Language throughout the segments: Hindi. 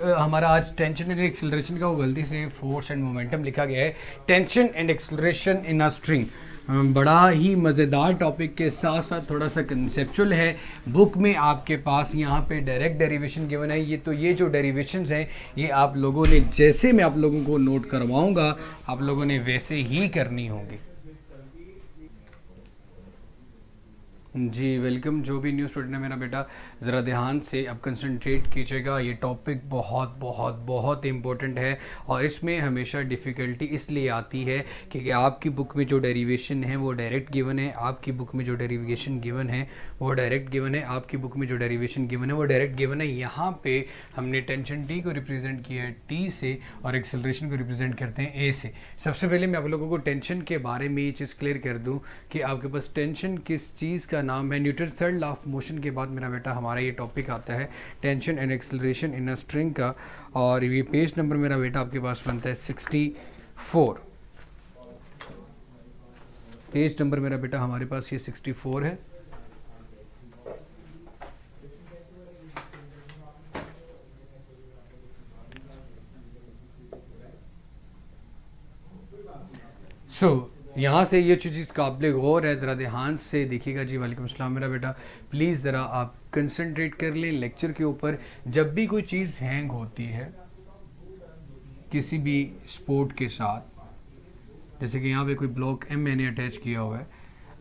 हमारा आज टेंशन एंड एक्सेलरेशन का वो गलती से फोर्स एंड मोमेंटम लिखा गया है। Tension and acceleration in a string बड़ा ही मज़ेदार टॉपिक के साथ साथ थोड़ा सा कंसेप्चुअल है। बुक में आपके पास यहाँ पे डायरेक्ट डेरिवेशन गिवन है। ये जो डेरिवेशंस हैं ये आप लोगों ने, जैसे मैं आप लोगों को नोट करवाऊँगा, आप लोगों ने वैसे ही करनी होगी। जी वेलकम। जो भी न्यू स्टूडेंट है मेरा बेटा, ज़रा ध्यान से अब कंसंट्रेट कीजिएगा। ये टॉपिक बहुत बहुत बहुत इम्पोर्टेंट है और इसमें हमेशा डिफ़िकल्टी इसलिए आती है क्योंकि आपकी बुक में जो डेरिवेशन है वो डायरेक्ट गिवन है, आपकी बुक में जो डेरिवेशन गिवन है वो डायरेक्ट गिवन है, आपकी बुक में जो डेरिवेशन गिवन है वो डायरेक्ट गिवन है। यहाँ पे हमने टेंशन टी को रिप्रेजेंट किया है टी से और एक्सेलरेशन को रिप्रेजेंट करते हैं ए से। सबसे पहले मैं आप लोगों को टेंशन के बारे में ये चीज़ क्लियर कर दूँ कि आपके पास टेंशन किस चीज़ का नाम है। Newton third law of motion के बाद मेरा बेटा हमारा ये टॉपिक आता है tension and acceleration in a string का, और ये पेज नंबर मेरा बेटा आपके पास बनता है 64। पेज नंबर मेरा बेटा हमारे पास ये 64 है। यहाँ से ये चीज़ काबिल गौर है, ज़रा ध्यान से देखिएगा। जी वालेकुम अस्सलाम मेरा बेटा, प्लीज़ ज़रा आप कंसंट्रेट कर लें लेक्चर के ऊपर। जब भी कोई चीज़ हैंग होती है किसी भी स्पोर्ट के साथ, जैसे कि यहाँ पे कोई ब्लॉक एम मैंने अटैच किया हुआ है,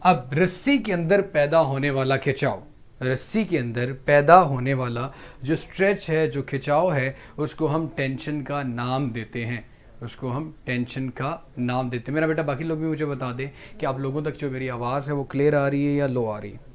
अब रस्सी के अंदर पैदा होने वाला खिंचाव, रस्सी के अंदर पैदा होने वाला जो स्ट्रेच है, जो खिंचाव है, उसको हम टेंशन का नाम देते हैं, उसको हम टेंशन का नाम देते हैं। मेरा बेटा बाकी लोग भी मुझे बता दें कि आप लोगों तक जो मेरी आवाज़ है वो क्लियर आ रही है या लो आ रही है।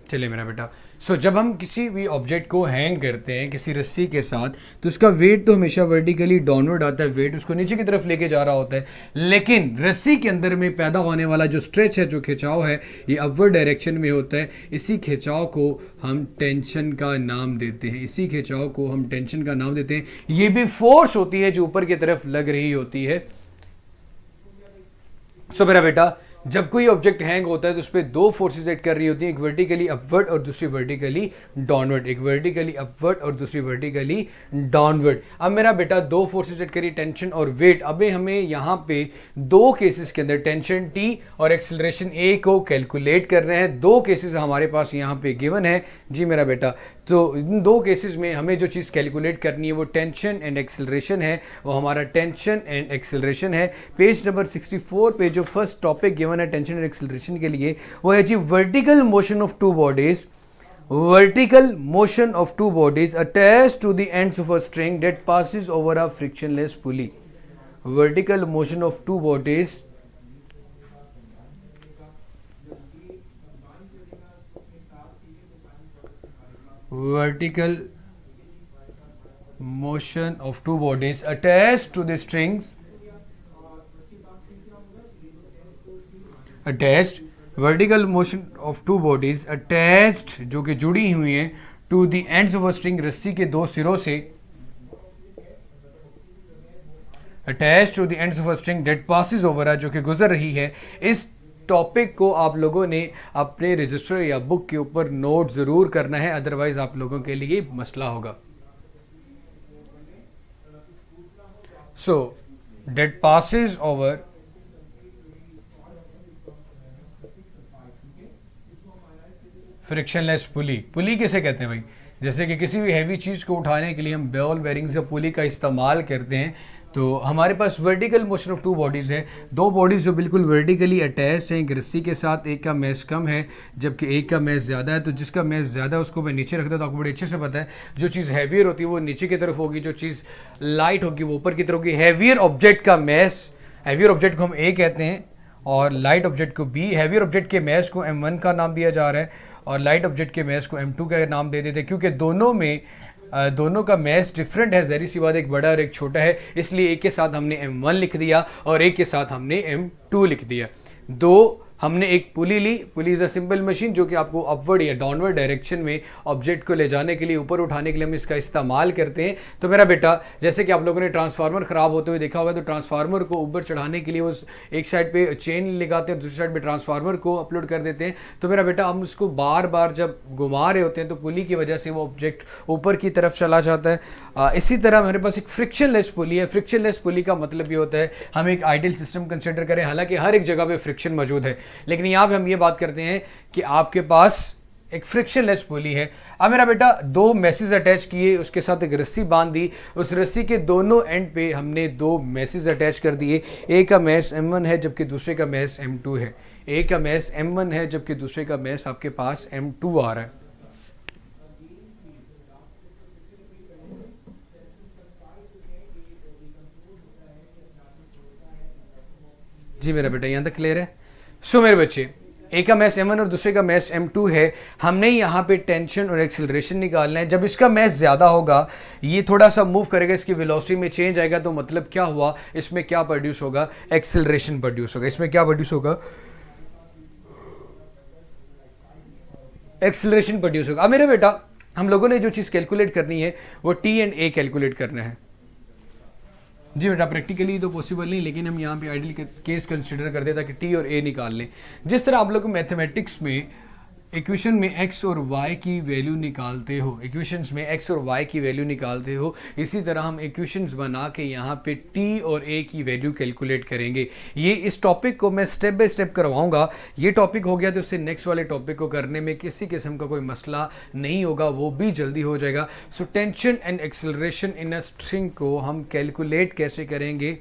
चलिए मेरा बेटा, जब हम किसी भी ऑब्जेक्ट को हैंग करते हैं किसी रस्सी के साथ, तो उसका वेट तो हमेशा वर्टिकली डाउनवर्ड आता है, वेट उसको नीचे की तरफ लेके जा रहा होता है, लेकिन रस्सी के अंदर में पैदा होने वाला जो स्ट्रेच है, जो खिंचाव है, ये अपवर्ड डायरेक्शन में होता है। इसी खिंचाव को हम टेंशन का नाम देते हैं, इसी खिंचाव को हम टेंशन का नाम देते हैं। ये भी फोर्स होती है जो ऊपर की तरफ लग रही होती है। मेरा बेटा, जब कोई ऑब्जेक्ट हैंग होता है तो उस पर दो फोर्सेस एक्ट कर रही होती हैं, एक वर्टिकली अपवर्ड और दूसरी वर्टिकली डाउनवर्ड, एक वर्टिकली अपवर्ड और दूसरी वर्टिकली डाउनवर्ड। अब मेरा बेटा दो फोर्सेस एक्ट करी, टेंशन और वेट। अबे हमें यहाँ पे दो केसेस के अंदर टेंशन टी और एक्सेलरेशन ए को कैलकुलेट कर रहे हैं। दो केसेस हमारे पास यहाँ पे गिवन है। जी मेरा बेटा, तो इन दो केसेस में हमें जो चीज़ कैलकुलेट करनी है वो टेंशन एंड एक्सेलरेशन है, वो हमारा टेंशन एंड एक्सेलरेशन है। पेज नंबर 64 पे जो फर्स्ट टॉपिक गिवन है टेंशन एंड एक्सेलरेशन के लिए वो है जी vertical motion of two bodies, vertical motion of two bodies attached to the ends of a string that passes over a frictionless pulley. Vertical motion of two bodies vertical motion of two bodies attached to the strings attached vertical motion of two bodies attached, जो कि जुड़ी हुई हैं, to the ends of a string, रस्सी के दो सिरों से, attached to the ends of a string that passes over, जो कि गुजर रही है। इस टॉपिक को आप लोगों ने अपने रजिस्टर या बुक के ऊपर नोट ज़रूर करना है, अदरवाइज आप लोगों के लिए मसला होगा। दैट पासेस ओवर फ्रिक्शनलेस पुली। पुली किसे कहते हैं भाई? जैसे कि किसी भी हैवी चीज़ को उठाने के लिए हम बॉल बेरिंग्स या पुली का इस्तेमाल करते हैं। तो हमारे पास vertical motion of two bodies है, दो बॉडीज़ जो बिल्कुल वर्टिकली अटैच्ड हैं एक रस्सी के साथ, एक का मैस कम है जबकि एक का मैस ज़्यादा है। तो जिसका मैस ज़्यादा है उसको मैं नीचे रखता हूँ, तो आपको बड़े अच्छे से पता है जो चीज़ हैवियर होती है वो नीचे की तरफ होगी, जो चीज़ लाइट होगी वो ऊपर की तरफ होगी। हैवियर ऑब्जेक्ट का मैस, हैवियर ऑब्जेक्ट को हम ए कहते हैं और लाइट ऑब्जेक्ट को बी। हैवियर ऑब्जेक्ट के मैस को M1 का नाम दिया जा रहा है और लाइट ऑब्जेक्ट के मैस को M2 का नाम दे देते हैं, क्योंकि दोनों का मैस डिफरेंट है। ज़ाहिर सी बात, एक बड़ा और एक छोटा है, इसलिए एक के साथ हमने M1 लिख दिया और एक के साथ हमने M2 लिख दिया। दो हमने एक पुली ली। Pulley is a simple machine जो कि आपको अपवर्ड या डाउनवर्ड डायरेक्शन में ऑब्जेक्ट को ले जाने के लिए, ऊपर उठाने के लिए हम इसका इस्तेमाल करते हैं। तो मेरा बेटा, जैसे कि आप लोगों ने ट्रांसफार्मर खराब होते हुए देखा होगा, तो ट्रांसफार्मर को ऊपर चढ़ाने के लिए वो एक साइड पे चेन लगाते हैं, दूसरी साइड पे ट्रांसफार्मर को अपलोड कर देते हैं। तो मेरा बेटा, हम उसको बार बार जब घुमा रहे होते हैं तो पुली की वजह से वो ऑब्जेक्ट ऊपर की तरफ चला जाता है। इसी तरह हमारे पास एक फ्रिक्शनलेस पुली है। फ्रिक्शनलेस पुली का मतलब ये होता है हम एक आइडियल सिस्टम कंसिडर करें, हालांकि हर एक जगह पे फ्रिक्शन मौजूद है, लेकिन यहाँ पे हम ये बात करते हैं कि आपके पास एक फ्रिक्शनलेस पुली है। अब मेरा बेटा, दो मैसेज अटैच किए, उसके साथ एक रस्सी बांध दी, उस रस्सी के दोनों एंड पे हमने दो मैसेज अटैच कर दिए। एक का मैस M1 है जबकि दूसरे का मैस M2 है। एक का मैस M1 है जबकि दूसरे का मैस आपके पास M2 आ रहा है। जी मेरा बेटा, यहां तक क्लियर है? सो मेरे बच्चे, एक का मैस M1 और दूसरे का मैस M2 है। हमने यहाँ पे टेंशन और एक्सेलरेशन निकालना है। जब इसका मैस ज़्यादा होगा, ये थोड़ा सा मूव करेगा, इसकी वेलोसिटी में चेंज आएगा, तो मतलब क्या हुआ, इसमें क्या प्रोड्यूस होगा, एक्सेलरेशन प्रोड्यूस होगा। इसमें क्या प्रोड्यूस होगा, एक्सेलरेशन प्रोड्यूस होगा। अब मेरे बेटा, हम लोगों ने जो चीज़ कैलकुलेट करनी है वो T एंड A कैलकुलेट करना है। जी बेटा, प्रैक्टिकली तो पॉसिबल नहीं, लेकिन हम यहाँ पे आइडियल केस कंसिडर कर दें ताकि टी और ए निकाल लें। जिस तरह आप लोग मैथमेटिक्स में इक्वेशन में x और y की वैल्यू निकालते हो, इक्वेशंस में x और y की वैल्यू निकालते हो, इसी तरह हम इक्वेशंस बना के यहाँ पे t और a की वैल्यू कैलकुलेट करेंगे। ये इस टॉपिक को मैं स्टेप बाय स्टेप करवाऊंगा। ये टॉपिक हो गया तो उससे नेक्स्ट वाले टॉपिक को करने में किसी किस्म का कोई मसला नहीं होगा, वो भी जल्दी हो जाएगा। So tension and acceleration in a string को हम कैलकुलेट कैसे करेंगे,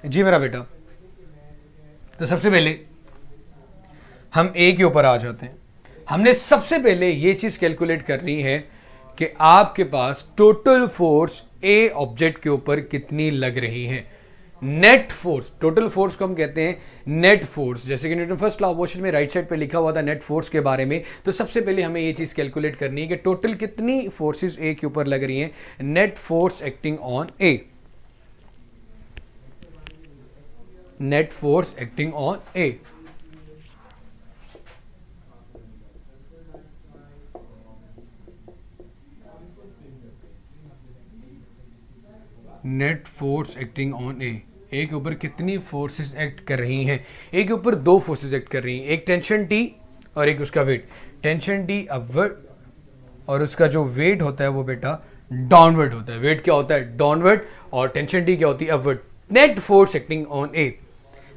जी मेरा बेटा, तो सबसे पहले हम ए के ऊपर आ जाते हैं। हमने सबसे पहले ये चीज कैलकुलेट करनी है कि आपके पास टोटल फोर्स ए ऑब्जेक्ट के ऊपर कितनी लग रही है। नेट फोर्स, टोटल फोर्स को हम कहते हैं नेट फोर्स। जैसे कि Newton first law of motion में राइट साइड पे लिखा हुआ था नेट फोर्स के बारे में, तो सबसे पहले हमें ये चीज कैलकुलेट करनी है कि टोटल कितनी फोर्सेस ए के ऊपर लग रही हैं। Net force acting on A, net force acting on A. Net force acting on A, A के ऊपर कितनी फोर्सेस एक्ट कर रही हैं। ए के ऊपर दो फोर्सेस एक्ट कर रही हैं, एक टेंशन टी और एक उसका वेट। टेंशन टी अपवर्ड और उसका जो वेट होता है वो बेटा डाउनवर्ड होता है। वेट क्या होता है, डाउनवर्ड, और टेंशन टी क्या होती है, upward. Net force acting on A,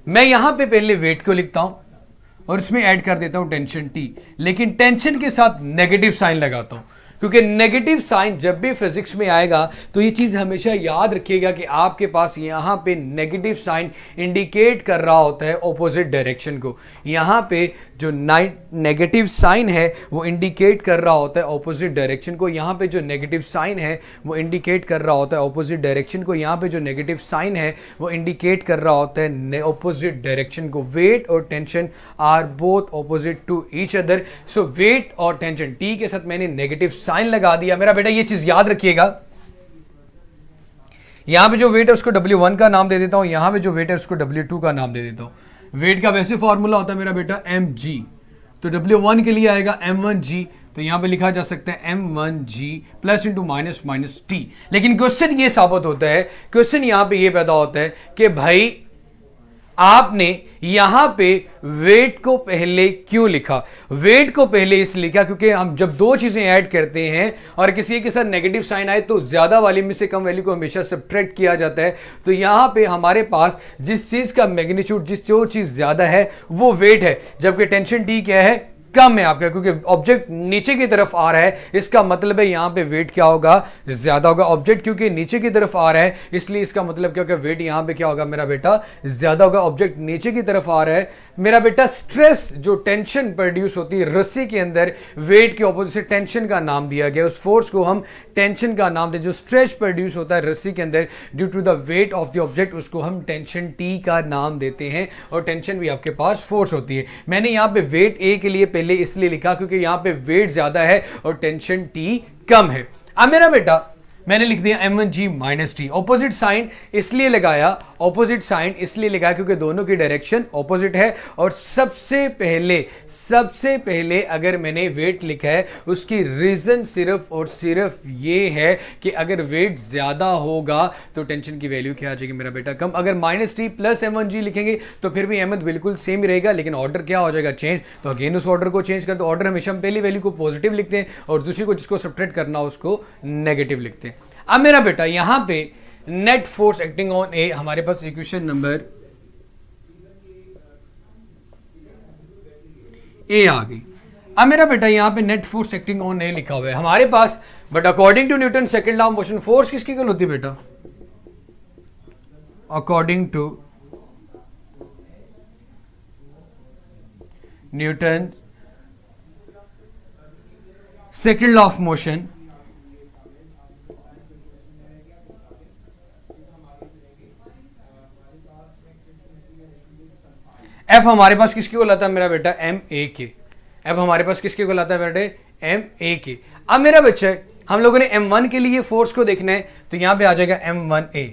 मैं यहां पे पहले वेट को लिखता हूं और इसमें ऐड कर देता हूं टेंशन टी, लेकिन टेंशन के साथ नेगेटिव साइन लगाता हूं, क्योंकि नेगेटिव साइन जब भी फिजिक्स में आएगा तो ये चीज हमेशा याद रखिएगा कि आपके पास यहां पे नेगेटिव साइन इंडिकेट कर रहा होता है ऑपोजिट डायरेक्शन को। यहां पे जो नेगेटिव साइन है वो इंडिकेट कर रहा होता है ऑपोजिट डायरेक्शन को। यहां पे जो नेगेटिव साइन है वो इंडिकेट कर रहा होता है ऑपोजिट डायरेक्शन को। यहां पे जो नेगेटिव साइन है वो इंडिकेट कर रहा होता है ऑपोजिट डायरेक्शन को। वेट और tension are both opposite to each other. So weight और टेंशन, टी के साथ मैंने नेगेटिव साइन लगा दिया। मेरा बेटा ये चीज याद रखिएगा, यहां पे जो वेट है उसको W1 का नाम दे देता हूं, यहां पे जो वेट है उसको W2 का नाम दे देता हूं। वेट का वैसे फॉर्मूला होता है मेरा बेटा mg, तो W1 के लिए आएगा m1g, तो यहां पे लिखा जा सकता है m1g plus into minus minus T. लेकिन क्वेश्चन ये साबित होता है, क्वेश्चन यहां पे ये पैदा होता है कि भाई आपने यहां पे वेट को पहले क्यों लिखा। वेट को पहले इसलिए लिखा क्योंकि हम जब दो चीजें ऐड करते हैं और किसी के साथ नेगेटिव साइन आए तो ज्यादा वाली में से कम वैल्यू को हमेशा सब्ट्रैक्ट किया जाता है। तो यहां पे हमारे पास जिस चीज का मैग्नीट्यूड, जो चीज ज्यादा है वो वेट है, जबकि टेंशन टी क्या है, कम है आपका, क्योंकि ऑब्जेक्ट नीचे की तरफ आ रहा है। इसका मतलब है यहां पे वेट क्या होगा, ज्यादा होगा। ऑब्जेक्ट क्योंकि नीचे की तरफ आ रहा है इसलिए इसका मतलब क्या होगा, वेट यहां पे क्या होगा मेरा बेटा, ज्यादा होगा। ऑब्जेक्ट नीचे की तरफ आ रहा है मेरा बेटा स्ट्रेस, जो टेंशन प्रोड्यूस होती है रस्सी के अंदर, वेट के ऑपोजिट से टेंशन का नाम दिया गया, उस फोर्स को हम टेंशन का नाम दें। जो स्ट्रेस प्रोड्यूस होता है रस्सी के अंदर due to the weight of the object, उसको हम टेंशन टी का नाम देते हैं। और टेंशन भी आपके पास फोर्स होती है। मैंने यहाँ पे वेट ए के लिए पहले इसलिए लिखा क्योंकि यहाँ पे वेट ज्यादा है और टेंशन टी कम है। अब मेरा बेटा मैंने लिख दिया m1g minus T. Opposite sign इसलिए लगाया, ऑपोजिट साइन इसलिए लगाया क्योंकि दोनों की डायरेक्शन ऑपोजिट है। और सबसे पहले अगर मैंने वेट लिखा है उसकी रीजन सिर्फ और सिर्फ ये है कि अगर वेट ज्यादा होगा तो टेंशन की वैल्यू क्या आ जाएगी मेरा बेटा, कम। अगर माइनस टी प्लस m1g लिखेंगे तो फिर भी mth बिल्कुल सेम ही रहेगा, लेकिन ऑर्डर क्या हो जाएगा, चेंज। तो अगेन उस ऑर्डर को चेंज कर दो। ऑर्डर हमेशा हम पहली वैल्यू को पॉजिटिव लिखते हैं और दूसरी को जिसको सब्ट्रैक्ट करना उसको नेगेटिव लिखते हैं। अब मेरा बेटा यहां पे नेट फोर्स एक्टिंग ऑन ए, हमारे पास इक्वेशन नंबर ए आ गई। अब मेरा बेटा यहां पे net force acting on A लिखा हुआ है हमारे पास, but according to Newton second law of motion force किसकी इक्वल होती है बेटा, according to Newton second law of motion F हमारे पास किसकी को लाता है मेरा बेटा, एम ए के। एफ हमारे पास किसकी को लाता है मेरा बेटा, एम ए के। अब मेरा बच्चा हम लोगों ने M1 के लिए फोर्स को देखना है तो यहां पे आ जाएगा M1A।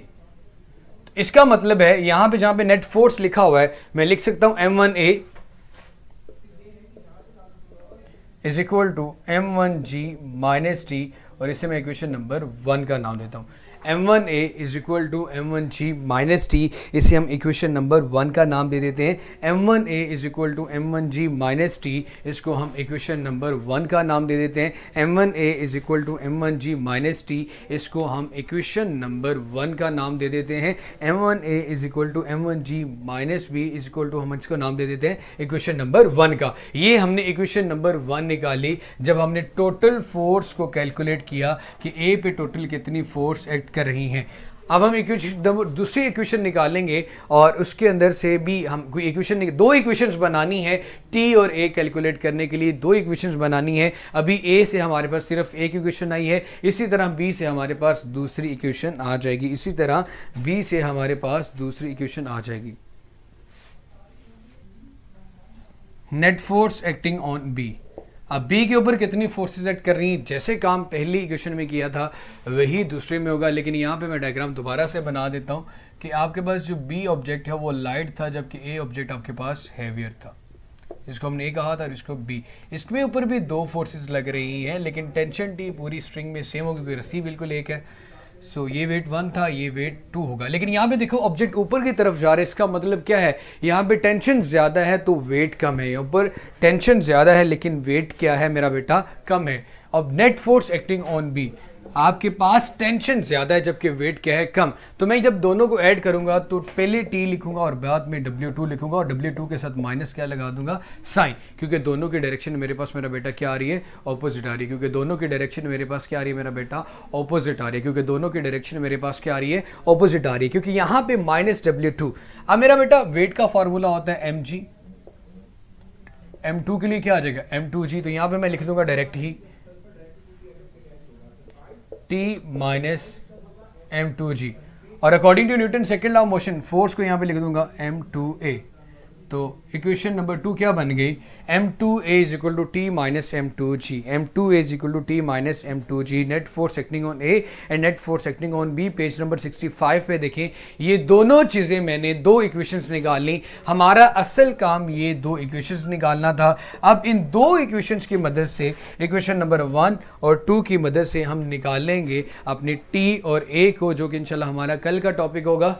इसका मतलब है यहां पे जहां पे नेट फोर्स लिखा हुआ है मैं लिख सकता हूं M1A is equal to M1G minus T, और इसे मैं इक्वेशन नंबर 1 का नाम देता हूं। M1A is equal to M1G minus T, इसे हम इक्वेशन नंबर 1 का नाम दे देते हैं। M1A is equal to M1G minus T, इसको हम इक्वेशन नंबर 1 का नाम दे देते हैं। M1A is equal to M1G minus T, इसको हम इक्वेशन नंबर 1 का नाम दे देते हैं। M1A is equal to M1G minus B is equal to हम इसको नाम दे देते हैं इक्वेशन नंबर 1 का। ये हमने इक्वेशन नंबर 1 निकाली जब हमने टोटल फोर्स को कैलकुलेट किया कि ए पे टोटल कितनी फोर्स एक्ट कर रही हैं। अब हम दूसरी इक्वेशन निकालेंगे और उसके अंदर से भी हम कोई इक्वेशन, दो इक्वेशंस बनानी है टी और ए कैलकुलेट करने के लिए, दो इक्वेशंस बनानी है। अभी ए से हमारे पास सिर्फ एक इक्वेशन आई है, इसी तरह बी से हमारे पास दूसरी इक्वेशन आ जाएगी, इसी तरह बी से हमारे पास दूसरी इक्वेशन आ जाएगी। Net force acting on B. अब बी के ऊपर कितनी फोर्सेस एक्ट कर रही हैं, जैसे काम पहली इक्वेशन में किया था वही दूसरे में होगा, लेकिन यहाँ पे मैं डायग्राम दोबारा से बना देता हूँ कि आपके पास जो बी ऑब्जेक्ट है वो लाइट था जबकि ए ऑब्जेक्ट आपके पास हैवियर था। इसको हमने ए कहा था और इसको बी। इसमें ऊपर भी दो फोर्सेस लग रही हैं लेकिन टेंशन टी पूरी स्ट्रिंग में सेम होगी क्योंकि रस्सी बिल्कुल एक है। सो ये वेट 1 था, ये वेट 2 होगा। लेकिन यहाँ पे देखो ऑब्जेक्ट ऊपर की तरफ जा रहा है, इसका मतलब क्या है, यहाँ पे टेंशन ज्यादा है तो वेट कम है। ऊपर टेंशन ज्यादा है लेकिन वेट क्या है मेरा बेटा, कम है। अब net force acting on B, आपके पास टेंशन ज्यादा है जबकि वेट क्या है, कम। तो मैं जब दोनों को ऐड करूंगा तो पहले टी लिखूंगा और बाद में W2 लिखूंगा और W2 के साथ माइनस क्या लगा दूंगा, साइन, क्योंकि दोनों की डायरेक्शन मेरे पास मेरा बेटा क्या आ रही है, ऑपोजिट आ रही है। क्योंकि दोनों की डायरेक्शन मेरे पास क्या आ रही है मेरा बेटा, ऑपोजिट आ रही है। क्योंकि दोनों की डायरेक्शन मेरे पास क्या आ रही है, ऑपोजिट आ रही है। क्योंकि यहाँ पे माइनस W2। अब मेरा बेटा वेट का फॉर्मूला होता है mg, m2 के लिए क्या आ जाएगा, m2g। तो यहाँ पे मैं लिख दूंगा डायरेक्ट ही T माइनस M2G, और according to Newton second law of motion force को यहाँ पे लिख दूंगा M2A। तो इक्वेशन नंबर 2 क्या बन गई, M2A is equal to T minus M2G। M2A is equal to T minus M2G। Net force acting on A and net force acting on B, page number 65 पे देखें। ये दोनों चीज़ें मैंने दो इक्वेशंस निकाली। हमारा असल काम ये दो इक्वेशंस निकालना था। अब इन दो इक्वेशंस की मदद से, इक्वेशन नंबर 1 और 2 की मदद से हम निकालेंगे अपनी T और A को, जो कि इंशाल्लाह हमारा कल का टॉपिक होगा।